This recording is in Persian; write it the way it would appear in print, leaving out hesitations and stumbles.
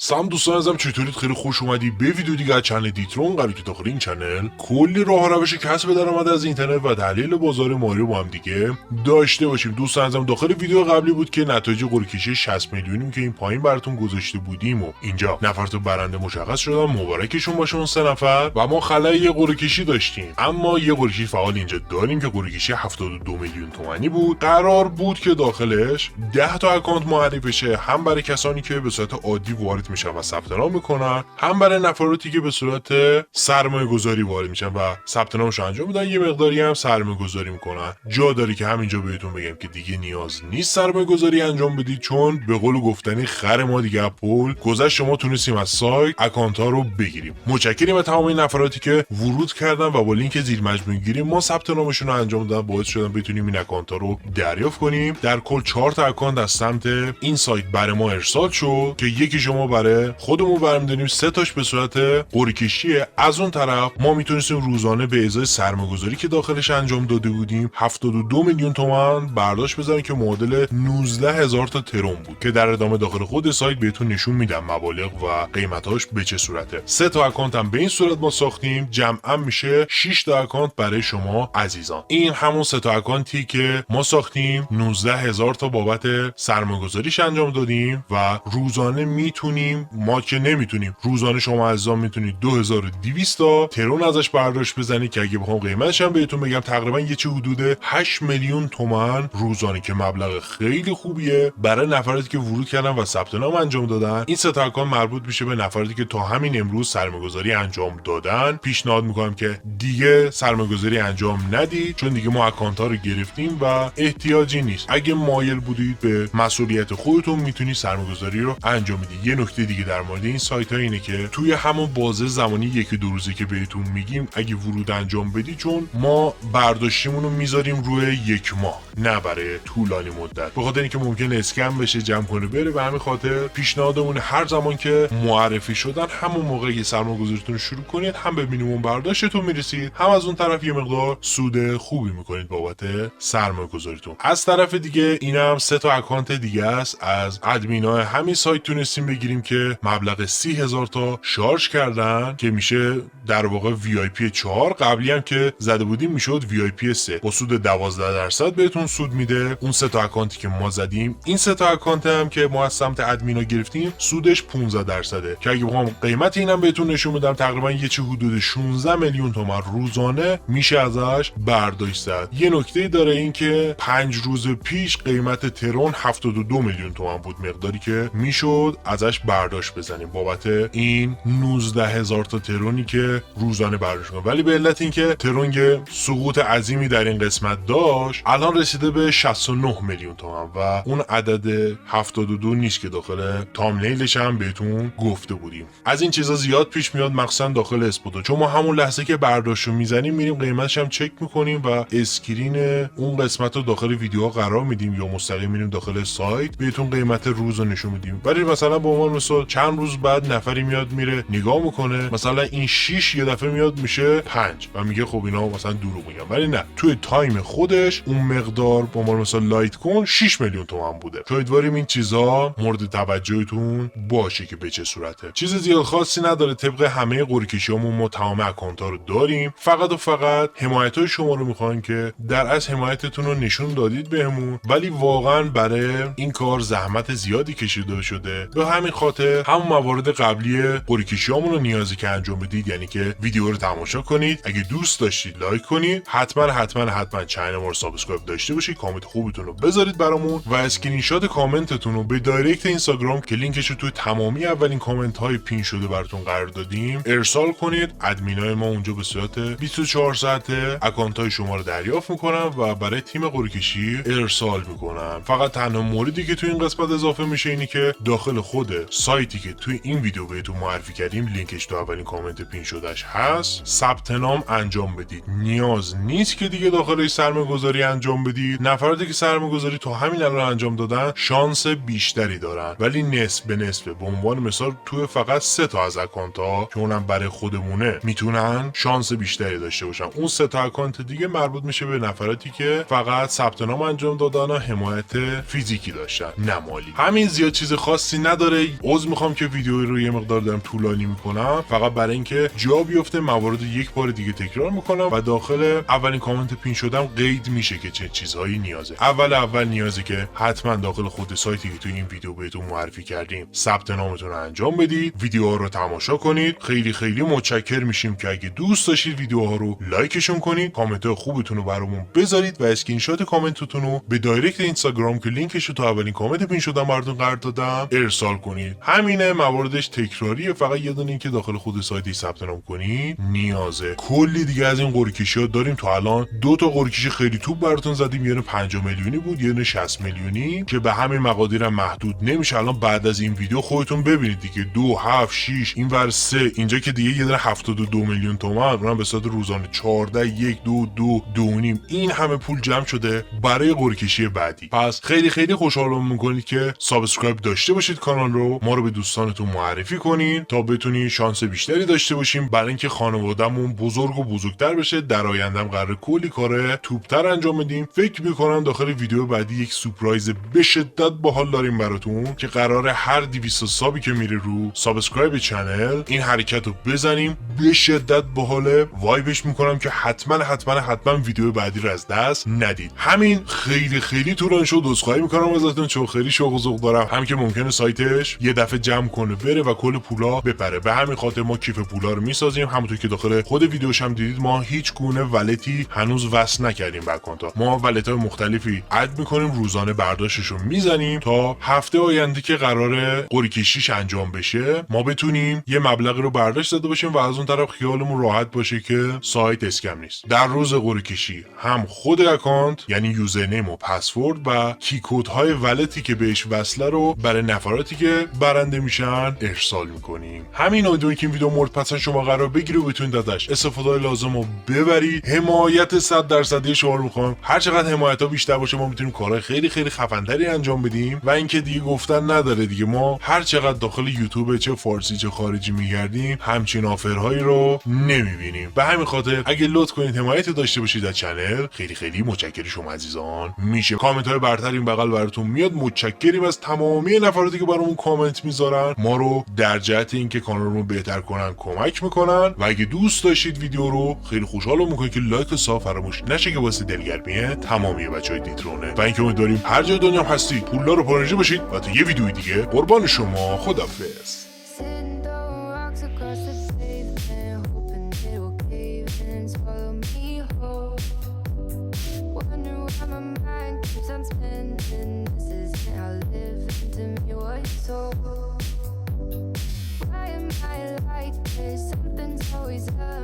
سلام دوستان ازم، چطورید؟ خیلی خوش اومدی به ویدیو دیگه از چنل دیترون. قراره که داخل این چنل کلی راه و روش کسب درآمد از اینترنت و تحلیل بازار مالی رو با هم دیگه داشته باشیم. دوستان ازم داخل ویدیو قبلی بود که نتایج قرعه کشی 60 میلیونیم که این پایین براتون گذاشته بودیم و اینجا نفر تو برنده مشخص شدن، مبارکشون باشه اون سه نفر. و ما خلای یه قرعه کشی داشتیم، اما یه قرعه کشی فعال اینجا داریم که قرعه کشی 72 میلیون تومانی بود. قرار بود که داخلش 10 تا اکانت معرفی بشه، هم برای کسانی که به صورت عادی وارد میشن و ثبت نام میکنن، هم برای نفراتی که به صورت سرمایه گذاری وارد میشن و ثبت نامشون انجام میدن، یه مقداری هم سرمایه گذاری میکنن. جا داره که همینجا بهتون بگم که دیگه نیاز نیست سرمایه گذاری انجام بدید، چون به قول گفتنی خر ما دیگه پول گذشت. شما تونستیم از سایت اکانت ها رو بگیریم. متشکریم از تمام این نفراتی که ورود کردن و با لینک زیر مجموعه گیریم ما ثبت نامشون رو انجام دادن، باعث شدن بتونیم این اکانت ها رو دریافت کنیم. در کل 4 تا اکانت از سمت این سایت برای ما ارسال شد که یکی شما برای خودمون برمی‌داریم، 3 تاش به صورت قرعه کشیه. از اون طرف ما میتونستیم روزانه به ازای سرمایه‌گذاری که داخلش انجام داده بودیم 72 میلیون تومان برداشت بزنیم که معادل 19000 تا ترون بود که در ادامه داخل خود سایت بهتون نشون میدم مبالغ و قیمتاش به چه صورته. 3 تا اکانت هم به این صورت ما ساختیم، جمعا میشه 6 تا اکانت برای شما عزیزان. این همون 3 تا اکانتی که ما ساختیم، 19000 تا بابت سرمایه‌گذاریش انجام دادیم و روزانه میتونیم، ما که نمیتونیم، روزانه شما عزیزان میتونید 2200 تا ترون ازش برداشت بزنید که اگه بخوام قیمتش هم بهتون بگم تقریبا یه چه حدود 8 میلیون تومان روزانه که مبلغ خیلی خوبیه برای نفراتی که ورود کردن و ثبت نام انجام دادن. این سه تا اکانت مربوط میشه به نفراتی که تا همین امروز سرمایه‌گذاری انجام دادن. پیشنهاد میکنم که دیگه سرمایه‌گذاری انجام ندید، چون دیگه ما اکانت ها رو گرفتیم و احتیاجی نیست. اگه مایل بودید به مسئولیت خودتون میتونید سرمایه‌گذاری رو انجام بدید. یه نکته دیگه در مورد این سایت ها اینه که توی همون بازه زمانی 1-2 روزه که بهتون میگیم اگه ورود انجام بدید، چون ما برداشتیمون رو میذاریم روی 1 ماه نه برای طولانی مدت، به خاطر اینکه ممکنه اسکم بشه، جمع کنه بره. به همین خاطر پیشنهادمون هر زمان که معرفی شدن همون موقع که سرمایه‌گذاریتون رو شروع کنید، هم به مینیمم برداشتتون میرسید، هم از اون طرف یه مقدار سود خوبی میکنید بابت سرمایه‌گذاریتون. از طرف دیگه اینم 3 تا اکانت دیگه است از ادمینای همین سایت تونستیم بگیریم که مبلغ 30000 تا شارژ کردن که میشه در واقع VIP 4. قبلی هم که زده بودیم میشد VIP 3 با سود 12% بهتون سود میده. اون 3 تا اکانتی که ما زدیم، این 3 تا اکانت هم که ما از سمت ادمینا گرفتیم، سودش 15%. که اگه بخوام قیمت اینم بهتون نشون بدم تقریبا یه چه حدود 16 میلیون تومان روزانه میشه ازش برداشت زد. یه نکته داره، این که 5 روز پیش قیمت ترون 72 میلیون تومان بود، مقداری که میشد ازش برداشت بزنیم بابت این 19000 تا ترونی که روزانه برداشت کنیم. ولی به علت اینکه ترون سقوط عظیمی در این قسمت داشت، الان رسیده به 69 میلیون تومان و اون عدد 72 نیست که داخل تامنیلش هم بهتون گفته بودیم. از این چیزا زیاد پیش میاد، مخصوصا داخل اسپاتو، چون ما همون لحظه که برداشتو میزنیم میریم قیمتش هم چک میکنیم و اسکرین اون قسمت رو داخل ویدیوها قرار میدیم یا مستقیم میریم داخل سایت بهتون قیمت روز رو نشون میدیم. ولی مثلا به عنوان مثال چند روز بعد نفری میاد میره نگاه میکنه، مثلا این 6 یه دفعه میاد میشه 5 و میگه خب اینا مثلا دروغ میگن، ولی نه، توی تایم خودش اون مقدار به عنوان مثلا لایت کن 6 میلیون تومان بوده. امیدواریم این چیزا مورد توجهتون باشه که به چه صورته. چیز زیاد خاصی نداره، طبق همه قرعه کشیامون ما تمام اکانت ها رو داریم. فقط و فقط حمایتای شما رو میخوایم که در از حمایتتون رو نشون دادید بهمون، ولی واقعا برای این کار زحمت زیادی کشیده شده. به همین خاطر همون موارد قبلی قرعه کشیامون رو نیازی که انجام بدید، یعنی که ویدیو رو تماشا کنید، اگه دوست داشتید لایک کنید، حتما چنل ما رو سابسکرایب داشته باشید، کامنت خوبتون رو بذارید برامون و اسکرین شات کامنتتون رو به دایرکت اینستاگرام که لینکش رو توی تمامی اولین کامنت های پین شده براتون قرار دادیم ارسال کنید. ادمینای ما اونجا به صورت 24 ساعته اکانت های شما رو دریافت میکنن و برای تیم قرعه کشی ارسال میکنن. فقط تنها موردی که توی این قسمت اضافه میشه اینه که داخل خود سایتی که توی این ویدیو بهتون معرفی کردیم، لینکش تو اولین کامنت پین شدهش هست، ثبت نام انجام بدید. نیاز نیست که دیگه داخلش سرمایه‌گذاری انجام بدید. نفراتی که سرمایه‌گذاری تا همین الان انجام دادن شانس بیشتری دارن، ولی نسب به نسبه. به عنوان مثال توی فقط 3 تا از اکانت ها که اونم برای خودمونه میتونن شانس بیشتری داشته باشن. اون 3 تا اکانت دیگه مربوط میشه به نفراتی که فقط ثبت نام انجام دادن و حمایت فیزیکی داشتن، نه مالی. همین، زیاد چیز خاصی نداره. عذر میخوام که ویدیو رو یه مقدار دارم طولانی میکنم، فقط برای اینکه جا بیفته موارد یک بار دیگه تکرار میکنم و داخل اولین کامنت پین شدم قید میشه که چه چیزهایی نیازه. اول نیازه که حتما داخل خود سایتی که تو این ویدیو بهتون معرفی کردیم ثبت نامتون رو انجام بدید، ویدیوها رو تماشا کنید. خیلی متشکر میشیم که اگه دوست داشتید ویدیوها رو لایکشون کنید، کامنت خوبتون رو برامون بذارید و اسکرین شات کامنتتون رو به دایرکت اینستاگرام که لینکش رو تو اولین کامنت پین شدم براتون قرار دادم ارسال کنید. همینه، مواردش تکراریه، فقط یه دونه این که داخل خود سایت ثبت نام کنید نیازه. کلی دیگه از این قرعه‌کشی‌ها داریم. تا الان 2 تا قرعه‌کشی خیلی توپ براتون زدیم، یه 50 میلیونی بود، یه 60 میلیونی که به همین مقادیر هم محدود نمیشه. الان بعد از این ویدیو خودتون ببینید دیگه، 2 7 6 این ور 3 اینجا که دیگه یه 72 میلیون تومان، اونم به صورت روزانه 14 1 2 2 2.5 این همه پول جمع شده برای قرعه‌کشی بعدی. پس خیلی خوشحالم میکنید که سابسکرایب داشته باشید کانال رو، ما رو به دوستانتون معرفی کنین تا بتونین شانس بیشتری داشته باشیم برای اینکه خانواده‌مون بزرگ و بزرگتر بشه. در آیندهم قراره کلی کار توپتر انجام بدیم. فکر میکنم داخل ویدیو بعدی یک سورپرایز به شدت باحال داریم براتون که قراره هر 200 سابی که میره رو سابسکرایب چنل این حرکت رو بزنیم. به شدت باحاله، وایبش میکنم که حتما ویدیو بعدی رو از دست ندید. همین، خیلی طولانی شد، عذرخواهی میکنم ازتون چون خیلی شوق و ذوق دارم. هم که ممکنه سایتش یه دفعه جمع کنه بره و کل پولا بپره، به همین خاطر ما کیف پولا رو میسازیم. همونطور که داخل خود ویدیوش هم دیدید ما هیچ گونه ولتی هنوز وصل نکردیم به اکانت‌ها. ما ولت‌های مختلفی اد میکنیم، روزانه برداشتش رو میزنیم تا هفته آینده که قراره قرعه‌کشیش انجام بشه ما بتونیم یه مبلغی رو برداشت داده باشیم و از اون طرف خیالمون راحت باشه که سایت اسکم نیست. در روز قرعه‌کشی هم خود اکانت یعنی یوزرنیم و پسورد و کی کدهای ولتی که بهش وصله رو برای نفراتی که برنده میشن ارسال میکنیم. همین، امیدوارم که این ویدیو مورد پسند شما قرار بگیره و بتونید ازش استفاده لازم رو ببرید. حمایت 100% شما رو میخوام. هر چقدر حمایت ها بیشتر باشه ما میتونیم کارهای خیلی خفن‌تری انجام بدیم و اینکه دیگه گفتن نداره دیگه، ما هر چقدر داخل یوتیوب چه فارسی چه خارجی میگردیم همچین آفرهایی رو نمیبینیم. به همین خاطر اگه لطف کنید حمایت داشته باشید از چنل خیلی متشکرم شما عزیزان میشه. کامنت های برتر این بغل براتون میاد. متشکریم از تمامی نفراتی که برامون کامنت میذارن، ما رو در جهت اینکه کانالمون بهتر کنن کمک میکنن. و اگه دوست داشتید ویدیو رو خیلی خوشحالم میکنم که لایک و ساب فراموش نشه که واسه دلگرمی تمامی بچهای دیترونه. و اینکه امیدواریم هر جای دنیا هستید پولدار و پرانرژی باشید و تا یه ویدیوی دیگه قربان شما. خداحافظ. Why am I like this? Something's always up.